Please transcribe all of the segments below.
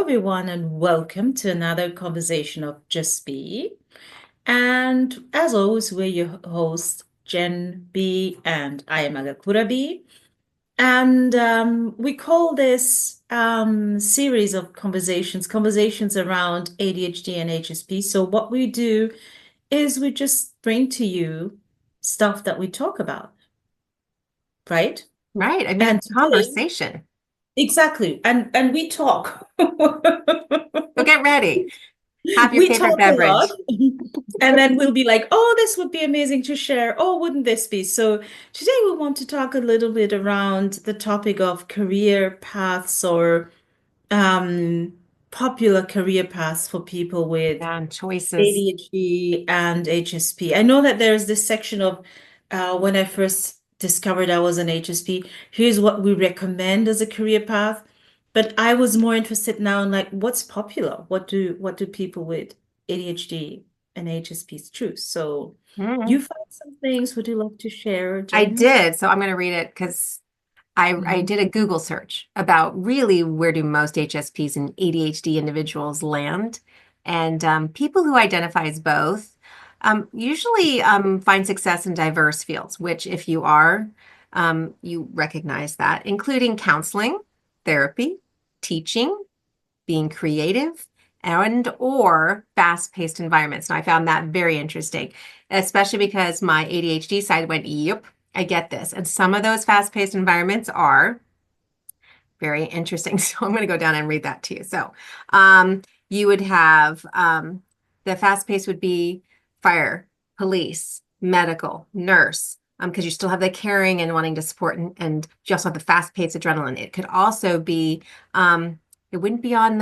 everyone, and welcome to another conversation of Just Be. And as always, we're your hosts, Jenn B, and I am Agakura B. And we call this series of conversations around ADHD and HSP. So what we do is we just bring to you stuff that we talk about, right? Right. I mean, And it's a today, conversation. exactly, and we talk. So get ready. Have your We favorite talk a lot, beverage. and then we'll be like, oh, this would be amazing to share. Oh, wouldn't this be? So today we want to talk a little bit around the topic of career paths or um, popular career paths for people with And choices. ADHD and HSP. I know that there's this section of when I first discovered I was an HSP, here's what we recommend as a career path. But I was more interested now in like what's popular? What do people with ADHD and HSPs choose? So you Mhm. found some things. Would you love to share, I Jen? did. So I'm going to read it because I Mhm. did a Google search about really where do most HSPs and ADHD individuals land. And people who identify as both usually find success in diverse fields, which if you are, you recognize that, including counseling, therapy, teaching, being creative, and or fast-paced environments. And I found that very interesting, especially because my ADHD side went, yep, I get this. And some of those fast-paced environments are very interesting. So I'm going to go down and read that to you. So you would have the fast-paced would be fire, police, medical, nurse, because you still have the caring and wanting to support, and you also have the fast-paced adrenaline. It could also be it wouldn't be on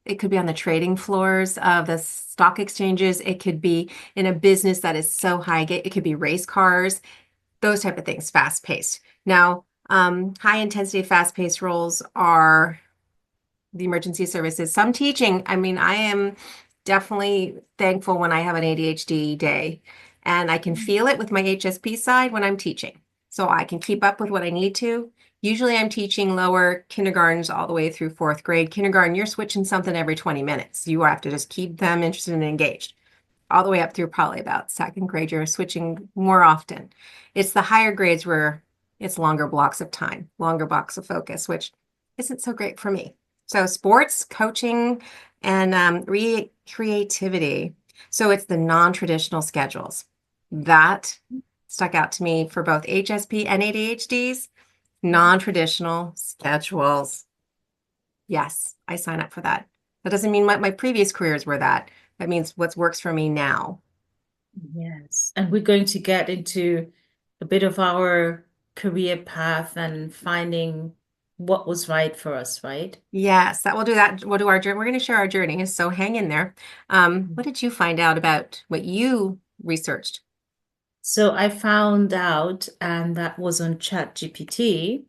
it could be on the trading floors of the stock exchanges. It could be in a business that is so high. It could be race cars, those type of things, fast paced. Now, high intensity, fast paced roles are the emergency services. Some teaching, I mean, I am definitely thankful when I have an ADHD day and I can feel it with my HSP side when I'm teaching. So I can keep up with what I need to. Usually I'm teaching lower kindergartens all the way through fourth grade. Kindergarten, you're switching something every 20 minutes. You have to just keep them interested and engaged. All the way up through probably about second grade, you're switching more often. It's the higher grades where it's longer blocks of time, longer blocks of focus, which isn't so great for me. So sports, coaching, and creativity. So it's the non-traditional schedules that stuck out to me for both HSP and ADHDs. Non-traditional schedules. Yes, I sign up for that. That doesn't mean my previous careers were that. That means what works for me now. Yes. And we're going to get into a bit of our career path and finding what was right for us, right? Yes, that we'll do that. We'll do our journey. We're going to share our journey. So hang in there. What did you find out about what you researched? So I found out, and that was on ChatGPT,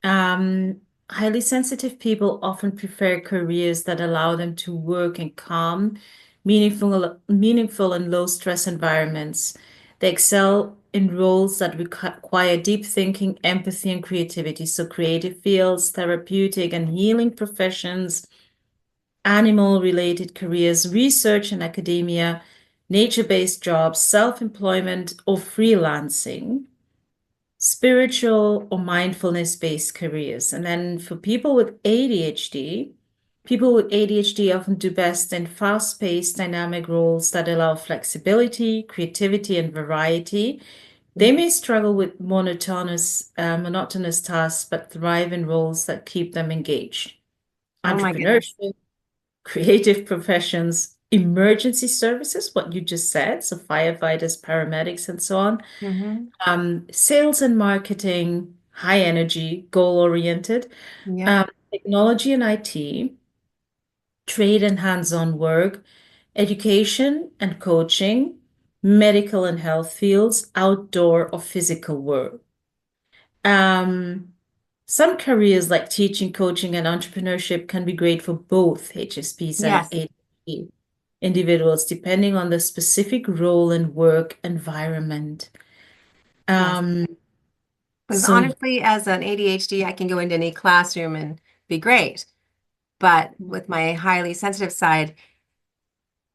highly sensitive people often prefer careers that allow them to work in calm, meaningful and low stress environments. They excel in roles that require deep thinking, empathy, and creativity. So creative fields, therapeutic and healing professions, animal-related careers, research and academia, nature-based jobs, self-employment, or freelancing, spiritual or mindfulness-based careers. And then for people with ADHD often do best in fast-paced, dynamic roles that allow flexibility, creativity, and variety. They may struggle with monotonous tasks, but thrive in roles that keep them engaged. Oh my goodness. Entrepreneurship, creative professions, emergency services, what you just said, so firefighters, paramedics, and so on. Hmm. Sales and marketing, high energy, goal-oriented, Yep. technology and IT, trade and hands-on work, education and coaching, medical and health fields, outdoor or physical work. Um, some careers like teaching, coaching, and entrepreneurship can be great for both HSPs and Yes. ADHD individuals, depending on the specific role and work environment. Yes. Um, Because so honestly, as an ADHD, I can go into any classroom and be great. But with my highly sensitive side,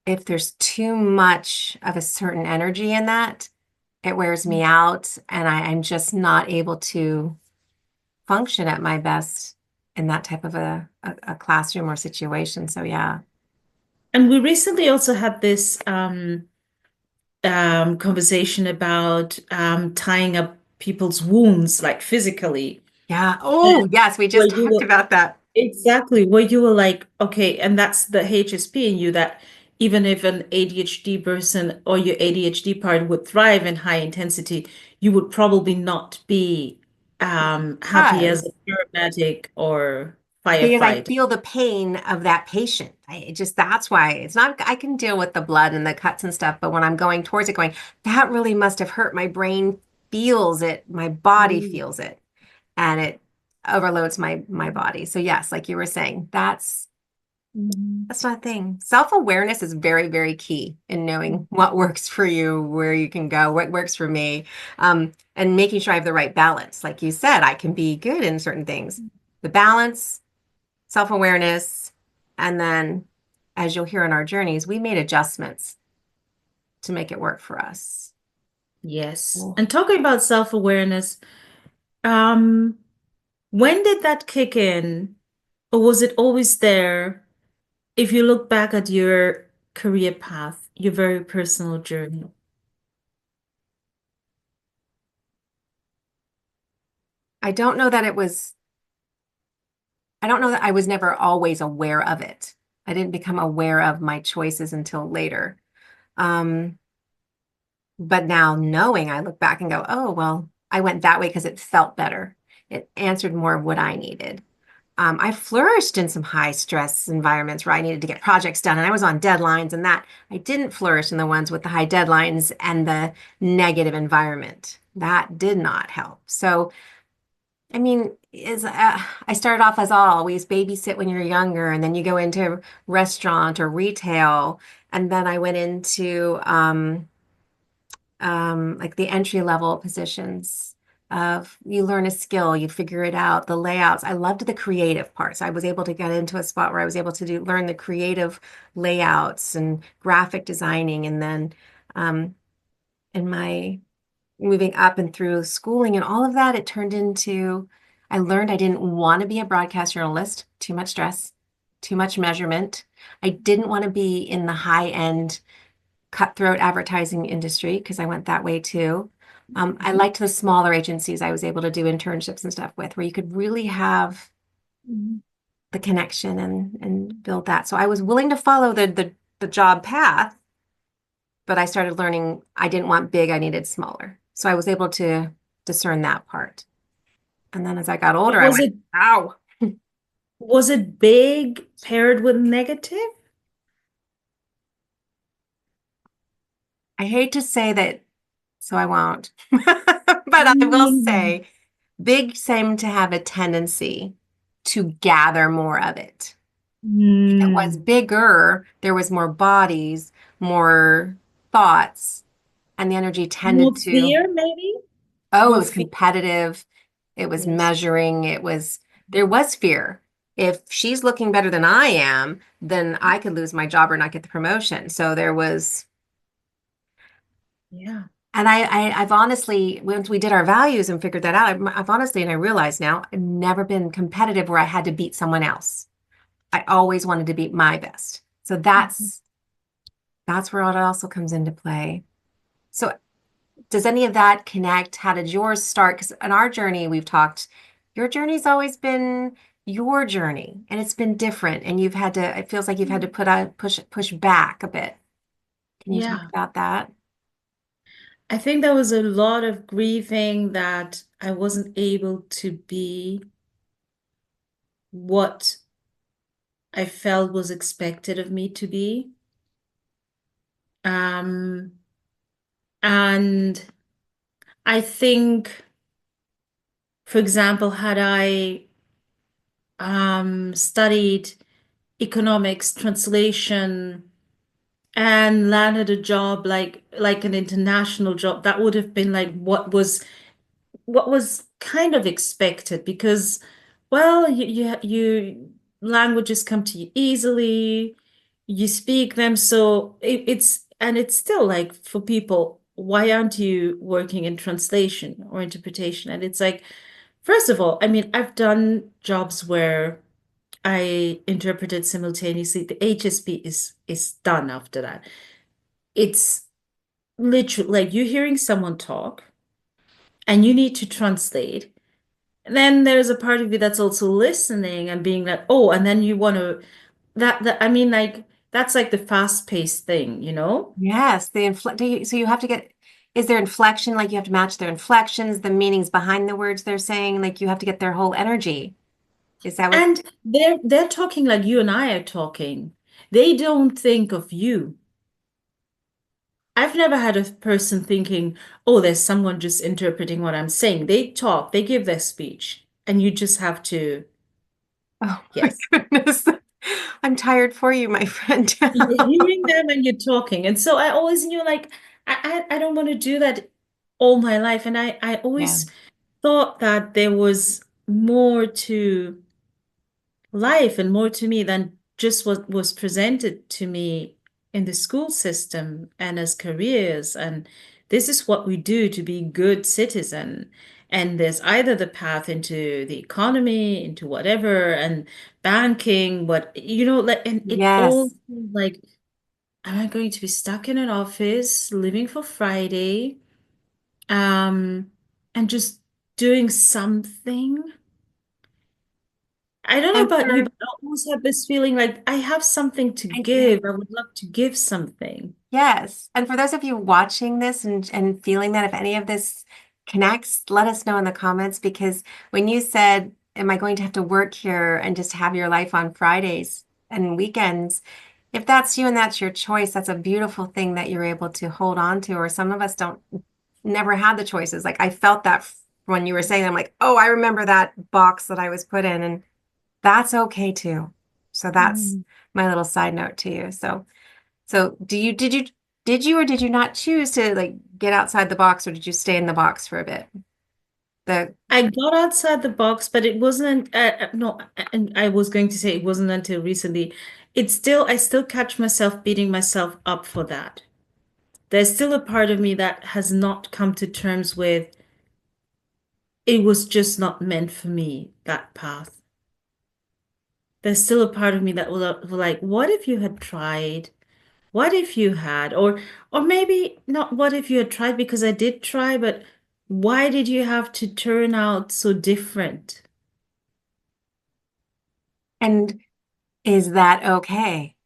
if there's too much of a certain energy in that, it wears me out and I'm just not able to function at my best in that type of a classroom or situation. So yeah. And we recently also had this conversation about tying up people's wounds, like physically. Yeah. Oh, And yes, we where just you talked were about that. exactly where you were like, okay, and that's the HSP in you that even if an ADHD person or your ADHD part would thrive in high intensity, you would probably not be happy as Because a paramedic or because I firefighter. feel the pain of that patient. That's why it's not, I can deal with the blood and the cuts and stuff, but when I'm going towards it, going, that really must have hurt. My brain feels it, my body Mm. feels it, and it overloads my body. So yes, like you were saying, Mhm. that's not a thing. Self-awareness is very, very key in knowing what works for you, where you can go, what works for me, and making sure I have the right balance. Like you said, I can be good in certain things. The balance, self-awareness, and then, as you'll hear in our journeys, we made adjustments to make it work for us. Yes. Cool. And talking about self-awareness, um, when did that kick in? Or was it always there? If you look back at your career path, your very personal journey. I don't know that it was, I don't know that I was never always aware of it. I didn't become aware of my choices until later. Um, But now knowing, I look back and go, oh, well, I went that way because it felt better. It answered more of what I needed. I flourished in some high stress environments where I needed to get projects done and I was on deadlines and that. I didn't flourish in the ones with the high deadlines and the negative environment. That did not help. So, I mean, I started off as always babysit when you're younger, and then you go into restaurant or retail, and then I went into like the entry level positions of you learn a skill, you figure it out, the layouts. I loved the creative parts. I was able to get into a spot where I was able to learn the creative layouts and graphic designing. And then in my moving up and through schooling and all of that, it turned into I learned I didn't want to be a broadcast journalist, too much stress, too much measurement. I didn't want to be in the high end cutthroat advertising industry because I went that way too. I Mhm. liked the smaller agencies I was able to do internships and stuff with, where you could really have Mhm. the connection and build that. So I was willing to follow the job path, but I started learning I didn't want big, I needed smaller. So I was able to discern that part. And then as I got older, I Was went, it ow. was it big paired with negative? I hate to say that, so I won't. But I will Mm. say big seemed to have a tendency to gather more of it. If it was Mm. bigger, there was more bodies, more thoughts, and the energy More tended to, fear, maybe? oh, it More was fear. competitive, it was Yes. measuring, there was fear. If she's looking better than I am, then I could lose my job or not get the promotion. So there was, Yeah. and I've honestly, once we did our values and figured that out, I've honestly, and I realize now, I've never been competitive where I had to beat someone else. I always wanted to beat my best. So Mhm. that's where it also comes into play. So does any of that connect? How did yours start? Because in our journey, we've talked, your journey's always been your journey and it's been different. And you've had to, it feels like you've had to push back a bit. Can you talk Yeah. about that? I think there was a lot of grieving that I wasn't able to be what I felt was expected of me to be. Um, and I think, for example, had I studied economics, translation, and landed a job like an international job, that would have been like what was kind of expected because, well, you languages come to you easily, you speak them, so it's still like for people, why aren't you working in translation or interpretation? And it's like, first of all, I mean, I've done jobs where I interpreted simultaneously. The HSP is done after that. It's literally like you're hearing someone talk and you need to translate. Then there's a part of you that's also listening and being like, oh, and then you want to that I mean, like that's like the fast-paced thing, you know? Yes, so you have to get, is there inflection? Like you have to match their inflections, the meanings behind the words they're saying, like you have to get their whole energy. Is that what? And they're talking like you and I are talking. They don't think of you. I've never had a person thinking, oh, there's someone just interpreting what I'm saying. They talk, they give their speech, and you just have to, Oh my yes. goodness. I'm tired for you, my friend. You're hearing them and you're talking. And so I always knew like I don't want to do that all my life. And I Yeah. always thought that there was more to life and more to me than just what was presented to me in the school system and as careers. And this is what we do to be good citizen. And there's either the path into the economy, into whatever, and banking, but like, and it all Yes. feels like, am I going to be stuck in an office, living for Friday, um, and just doing something? I don't know And about you, for, but I always have this feeling like I have something to I do. give. I would love to give something. Yes. And for those of you watching this and feeling that if any of this connects, let us know in the comments because when you said, am I going to have to work here and just have your life on Fridays and weekends? If that's you and that's your choice, that's a beautiful thing that you're able to hold on to. Or some of us don't never had the choices. Like I felt that when you were saying, I'm like, oh, I remember that box that I was put in, and that's okay too. So that's Mm. my little side note to you. So did you or did you not choose to like get outside the box or did you stay in the box for a bit? The I got outside the box, but it wasn't, no, and I was going to say it wasn't until recently. I still catch myself beating myself up for that. There's still a part of me that has not come to terms with it was just not meant for me, that path. There's still a part of me that will like, what if you had tried? What if you had? Or maybe not what if you had tried because I did try, but why did you have to turn out so different? and is that okay?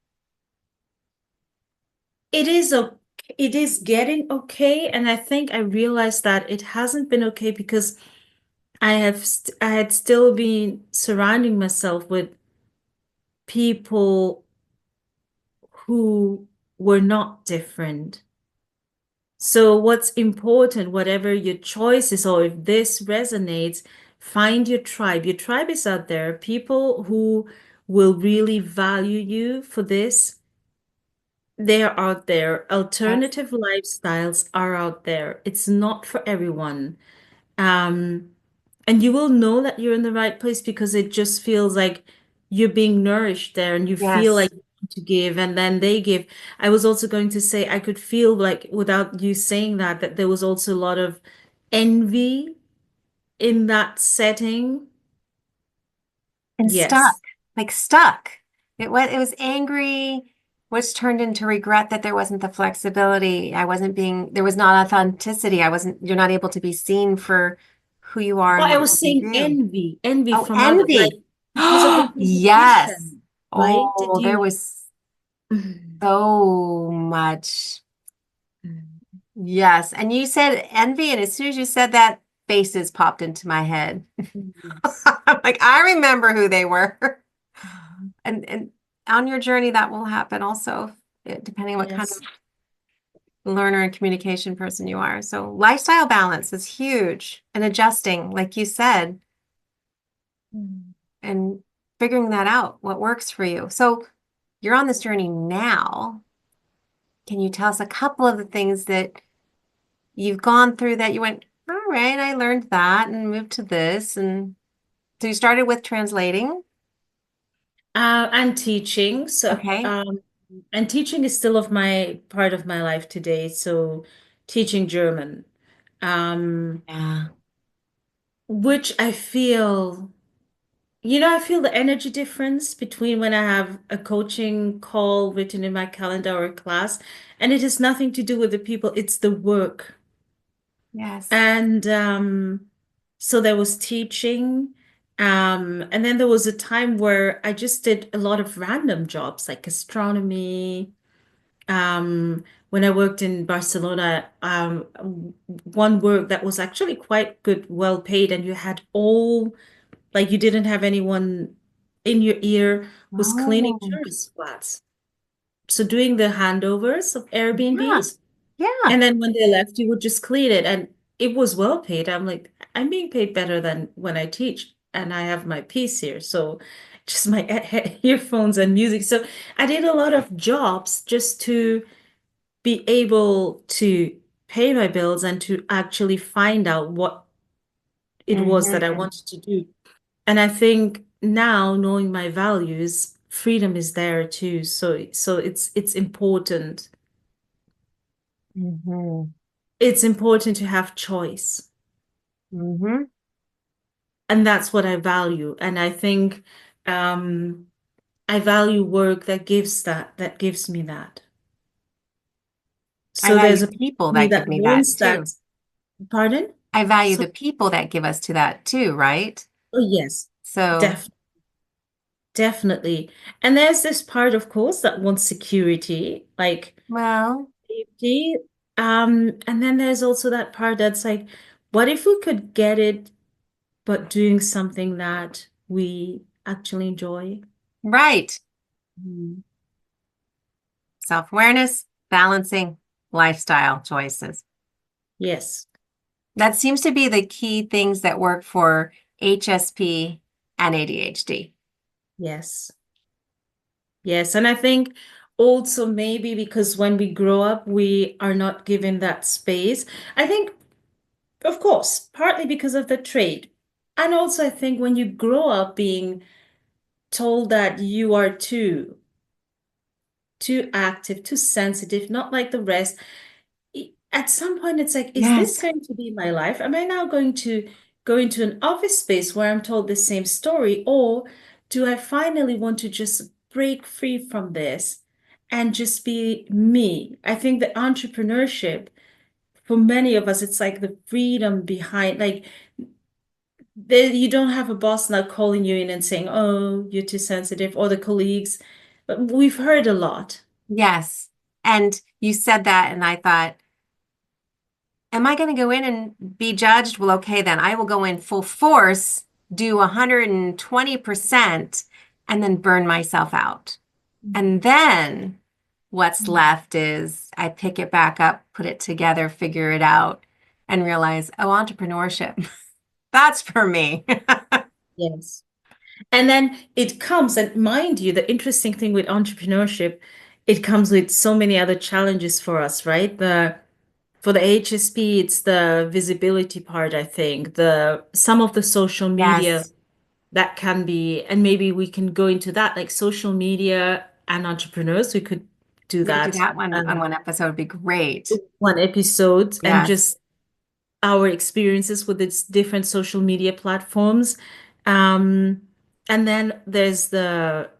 It is okay. It is getting okay, and I think I realized that it hasn't been okay because I had still been surrounding myself with people who were not different. So what's important, whatever your choice is, or if this resonates, find your tribe. Your tribe is out there, people who will really value you for this. They're out there. Yes. Alternative lifestyles are out there. It's not for everyone. Um, and you will know that you're in the right place because it just feels like you're being nourished there and you feel Yes. like you want to give and then they give. I was also going to say I could feel like without you saying that that there was also a lot of envy in that setting. And stuck, Yes. like stuck. It was angry, which turned into regret that there wasn't the flexibility. There was not authenticity. You're not able to be seen for who you are Well, and I what was you saying do. envy, envy Oh, from other like envy. because of the Yes. competition, right? Did Oh, there you? was so much. Yes. And you said envy, and as soon as you said that, faces popped into my head. Yes. I'm like, I remember who they were. And on your journey, that will happen also, depending on what kind of Yes. learner and communication person you are. So lifestyle balance is huge and adjusting, like you said, Mm. and figuring that out, what works for you. So you're on this journey now. Can you tell us a couple of the things that you've gone through that you went, all right, I learned that and moved to this. And so you started with translating. And teaching. Okay. And teaching is still of my part of my life today. So teaching German, um, Yeah. which I feel, I feel the energy difference between when I have a coaching call written in my calendar or a class, and it has nothing to do with the people, it's the work. Yes. And so there was teaching. And then there was a time where I just did a lot of random jobs like astronomy. When I worked in Barcelona, one work that was actually quite good, well paid, and you had like you didn't have anyone in your ear, was cleaning Oh, tourist flats. So doing the handovers of yeah. Airbnbs. Yeah. And then when they left, you would just clean it. And it was well paid. I'm like, I'm being paid better than when I teach. And I have my piece here. So just my earphones and music. So I did a lot of jobs just to be able to pay my bills and to actually find out what it was that I Hmm. wanted to do. And I think now knowing my values, freedom is there too. So it's important. Hmm. It's important to have choice. Hmm. And that's what I value. And I think um, I value work that gives me that. I So value there's a part people of me that give that me that wants too. that. Pardon? I value So, the people that give us to that too, right? oh, yes, So, def definitely. And there's this part, of course, that wants security, like well, safety. And then there's also that part that's like, what if we could get it, but doing something that we actually enjoy? right. Mm. Self-awareness, balancing lifestyle choices. Yes. That seems to be the key things that work for HSP and ADHD. Yes. Yes. And I think also maybe because when we grow up, we are not given that space. I think, of course, partly because of the trade. And also, I think when you grow up being told that you are too active, too sensitive, not like the rest, at some point it's like, is this Yes. going to be my life? Am I now going to go into an office space where I'm told the same story? Or do I finally want to just break free from this and just be me? I think the entrepreneurship, for many of us, it's like the freedom behind, like, you don't have a boss now calling you in and saying, oh, you're too sensitive, or the colleagues. But we've heard a lot. Yes. And you said that, and I thought, am I going to go in and be judged? Well, okay, then I will go in full force, do 120%, and then burn myself out. And then what's left is I pick it back up, put it together, figure it out, and realize, oh, entrepreneurship, that's for me. Yes. And then it comes, and mind you, the interesting thing with entrepreneurship, it comes with so many other challenges for us, right? For the HSP, it's the visibility part, I think. The some of the social media Yes, that can be, and maybe we can go into that, like social media and entrepreneurs, we could do we could do that that one on one episode, would be great. one episode and Yes, just our experiences with its different social media platforms. Um, and then there's the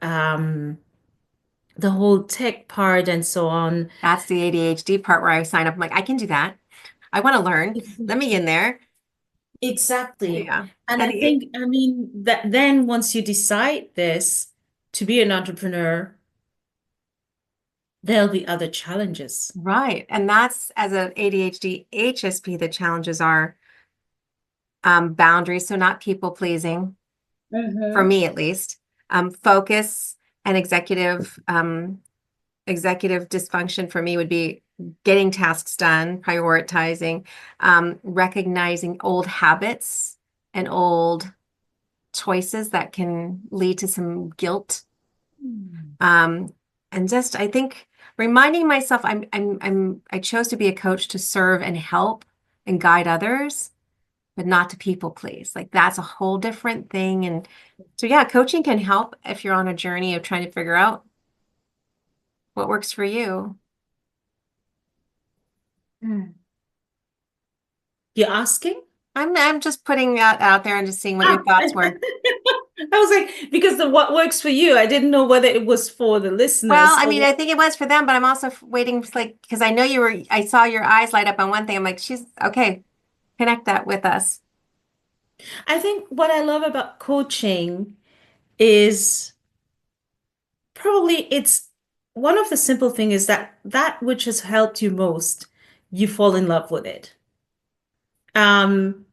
whole tech part and so on. that's the ADHD part where I sign up. I'm like, I can do that. I want to learn. Let me in there. Exactly. Yeah. And And I think, I mean, that then once you decide this to be an entrepreneur, there'll be other challenges. right. And that's as a ADHD HSP, the challenges are boundaries, so not people pleasing, for Mm-hmm. me at least. Focus and executive dysfunction for me would be getting tasks done, prioritizing, recognizing old habits and old choices that can lead to some guilt. Um, and just I think reminding myself I chose to be a coach to serve and help and guide others. but not to people please. Like that's a whole different thing. And so, yeah, coaching can help if you're on a journey of trying to figure out what works for you. Mm. You're asking? I'm just putting that out there and just seeing what your Ah, thoughts I were. was like, because the what works for you, I didn't know whether it was for the Well, listeners I or mean, what. I think it was for them, but I'm also waiting, like, because I know I saw your eyes light up on one thing. I'm like, she's okay, connect that with us. I think what I love about coaching is probably it's one of the simple thing is that that which has helped you most, you fall in love with it. Um,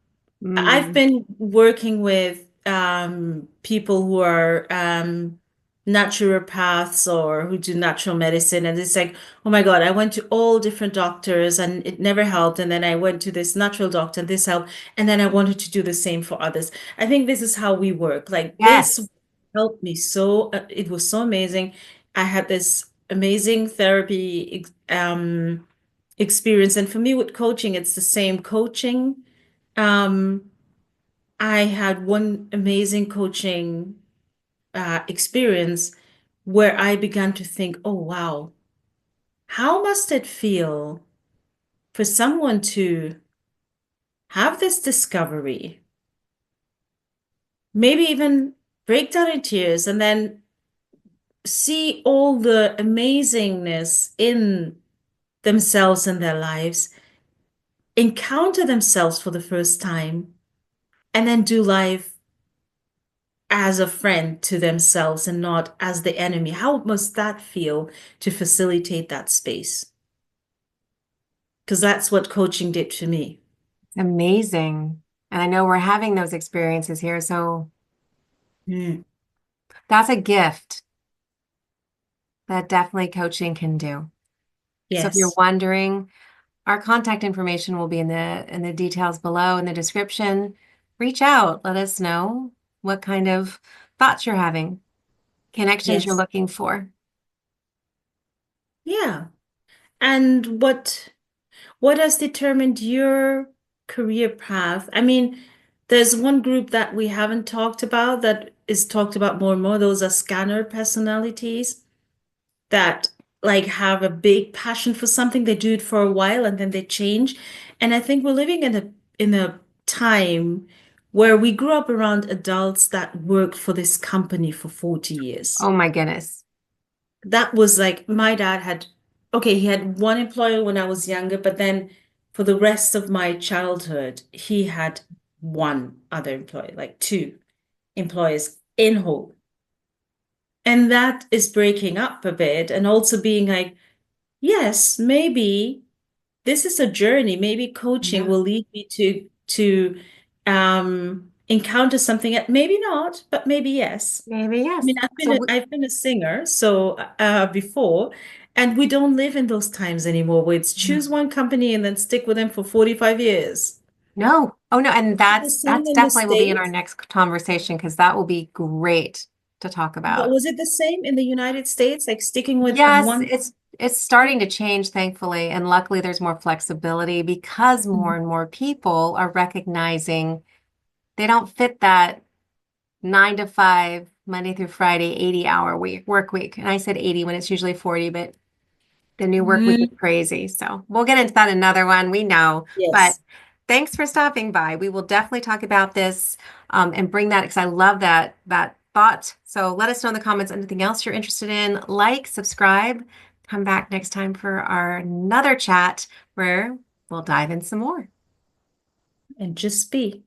I've Mm. been working with people who are naturopaths or who do natural medicine, and it's like, oh my God, I went to all different doctors and it never helped. And then I went to this natural doctor and this helped. And then I wanted to do the same for others. I think this is how we work. Like this Yes, helped me so, it was so amazing. I had this amazing therapy experience. And for me with coaching, it's the same coaching. Um, I had one amazing coaching experience where I began to think, oh, wow, how must it feel for someone to have this discovery, maybe even break down in tears, and then see all the amazingness in themselves and their lives, encounter themselves for the first time, and then do life as a friend to themselves and not as the enemy. How must that feel to facilitate that space? Because that's what coaching did for me. amazing. And I know we're having those experiences here, so Mm. that's a gift that definitely coaching can do. So if you're Yes, wondering, our contact information will be in the details below in the description. Reach out, let us know what kind of thoughts you're having, connections you're yes. looking for. Yeah. And what has determined your career path? I mean, there's one group that we haven't talked about that is talked about more and more. Those are scanner personalities that like have a big passion for something. They do it for a while and then they change. And I think we're living in a time where we grew up around adults that worked for this company for 40 years. Oh my goodness. That was like my dad had, okay, he had one employer when I was younger, but then for the rest of my childhood, he had one other employer, like two employers in whole. And that is breaking up a bit and also being like, yes, maybe this is a journey. Maybe coaching Yeah. will lead me to encounter something. Maybe not, but maybe yes. Maybe I mean, yes. I've been a singer, so before, and we don't live in those times anymore where it's choose one company and then stick with them for 45 years. No. Oh no, and Is it the same that's in the definitely will be in our States? next conversation because that will be great to talk But about. was it the same in the United States, like sticking with Yes, one? it's starting to change, thankfully, and luckily there's more flexibility because more Mhm. and more people are recognizing they don't fit that 9 to 5, Monday through Friday, 80-hour work week. And I said 80 when it's usually 40, but the new work week is Mm, crazy. So we'll get into that another one. We know. But yes. thanks for stopping by. We will definitely talk about this and bring that because I love that thought. So let us know in the comments anything else you're interested in. Like, subscribe. Come back next time for our another chat where we'll dive in some more. And just be.